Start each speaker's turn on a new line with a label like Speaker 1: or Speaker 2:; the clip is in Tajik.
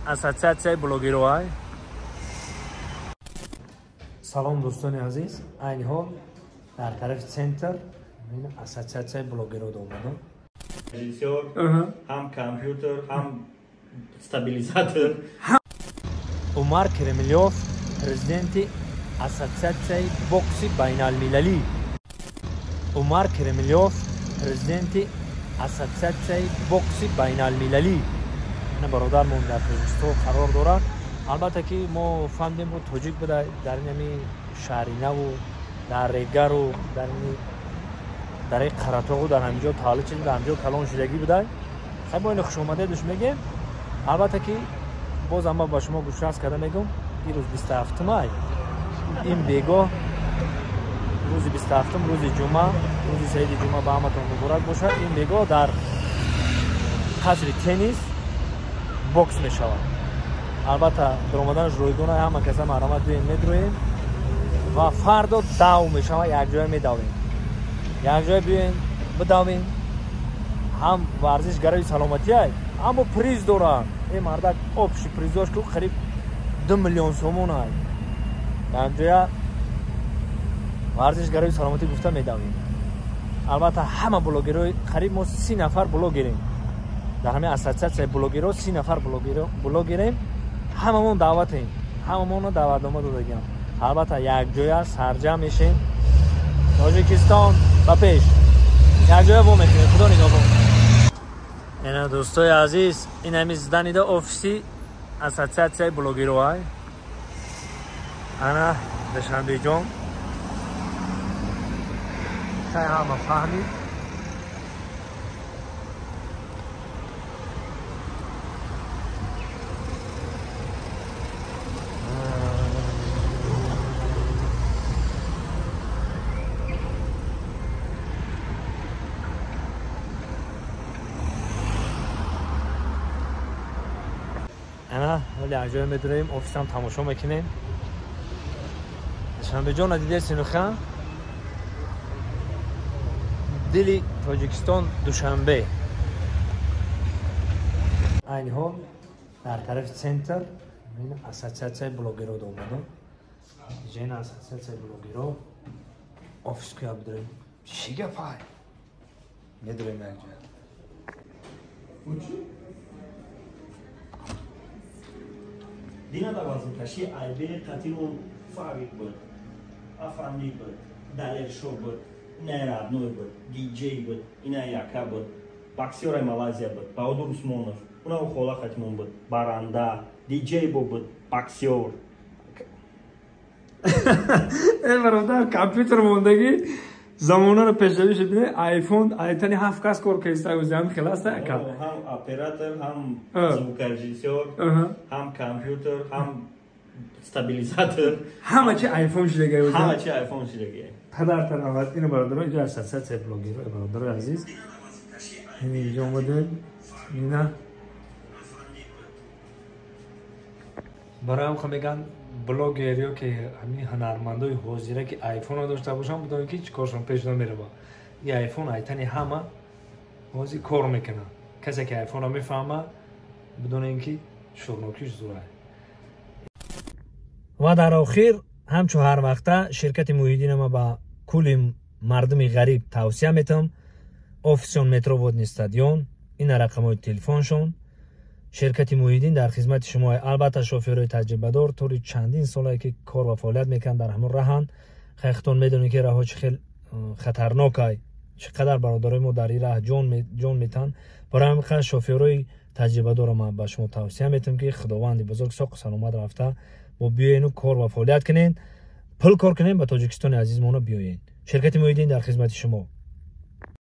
Speaker 1: ассотсиатсияи блогероҳай. салом дӯстони азиз, айни ҳол дар тарафи центр ассотсиатсияи блогероҳо омадам.
Speaker 2: Режиссёр, ҳам компютер, ҳам стабилизатор.
Speaker 1: Умар Кремлёв, президенти ассотсиатсияи бокси байналмилалӣ. Умар Кремлёв, президенти ассотсиатсияи бокси байналмилалӣ. Ина бародармон дар Тоҷикистон қарор дорад. Албатта ки мо фаҳмидем ки тоҷик буда дар ини шаҳринаву дар регару дар қаратоғу дар ҳаминҷо таваллуд шудем, дар ҳаминҷо калон шудагӣ буда. Хай мо ин хушомадед душ мегем. Албатта ки боз ама ба шумо гӯшрас карда мегӯм, ин рӯз 27 май ин бегоҳ рӯзи 27 рӯзи ҷумъа, рӯзи саиди ҷумъа ба ҳаматон муборак бошад. Ин бегоҳ дар қасри теннис бокс мешавад. албатта даромаданаш рӯйгона ҳама каса марҳамат биёем медроем ва фардо дав мешавад, якҷоя медавем, якҷоя биёем бидавем. ҳам варзишгарои саломатиай, аммо приз дорад. Ин мардак обши призош ку қариб 2 миллион сомон ай. Якҷоя варзишгарои саломатӣ гуфта медавем. албатта ҳама блогерои қариб мо 30 нафар блогерем. дар ҳамин ассотсиатсияи блогеро 30 нафар блогерем. ҳамамон даъватем, ҳамамонро даъватнома додагиам. албатта якҷоя сарҷамъ мешем. Тоҷикистон ба пеш. якҷоя во мекунем. худо нигоҳбон. ина дӯстои азиз, ин ҳамин зиданида офиси ассотсиатсияи блогероҳай. ана Душанбеҷон. Шай ҳама фаҳмид. ана ҳоли якҷоя медурем, офисам тамошо мекунем. Душанбеҷон диде Синухан, дили Тоҷикистон Душанбе. айни ҳол дар тарафи центр ассотсиатсияи блогероҳо омадам. ин ассотсиатсияи блогероҳо офис куя бидурем. Чӣ гапай? Медурем якҷоя.
Speaker 2: Dina da vazgeçi aybeli tatilon fabrik bud, afandi bud, daler show bud, nerad noy bud, DJ bud, ina yaka bud, boksyor Malezya bud, Baudur Usmonov, una uxola xatmon bud, baranda, DJ bud, boksyor.
Speaker 1: Barodar kompyuter mondagi zamonlar peşevi şibine iPhone aytani hafkas kor kestra uzam xilasta ka.
Speaker 2: Ham operator, ham zvukorejissyor, ham kompyuter, ham stabilizatör.
Speaker 1: Hamachi iPhone shidagi uzam.
Speaker 2: Hamachi iPhone shidagi.
Speaker 1: Padar taravat ina barodar ija assotsiatsiya blogeri barodar aziz. Ини ҷомаде ина бароям меган блогериё ки ҳамин ҳунармандои ҳозира ки айфонро дошта бошанд будон ки чӣ коршон пеш намерава. И айфон айтани ҳама ҳозир кор мекунад. Касе ки айфонро мефаҳма бидоне ки шӯрнокиш зурай. ва дар охир ҳамчун ҳар вақта ширкати Муҳиддинама ба кулли мардуми ғариб тавсия метавам. офисон метро Водни стадион, ина рақамҳои телефоншон. ширкати Муҳиддин дар хизмати шумо. албатта шофёрои таҷрибадор тори чандин солае ки кор ва фаъолият мекунанд дар ҳамон раҳан. худтон медонед ки раҳҳо чӣ хел хатарнокай, чӣ қадар бародарои мо дар ин раҳ ҷон метан. барои ҳамин қадр шофёрои таҷрибадорро ман ба шумо тавсия метавам ки худованди бузург соқу саломат рафта бо биёену кор ва фаъолият кунед, пул кор кунед, ба Тоҷикистони азизмона биёед. ширкати Муҳиддин дар хизмати шумо.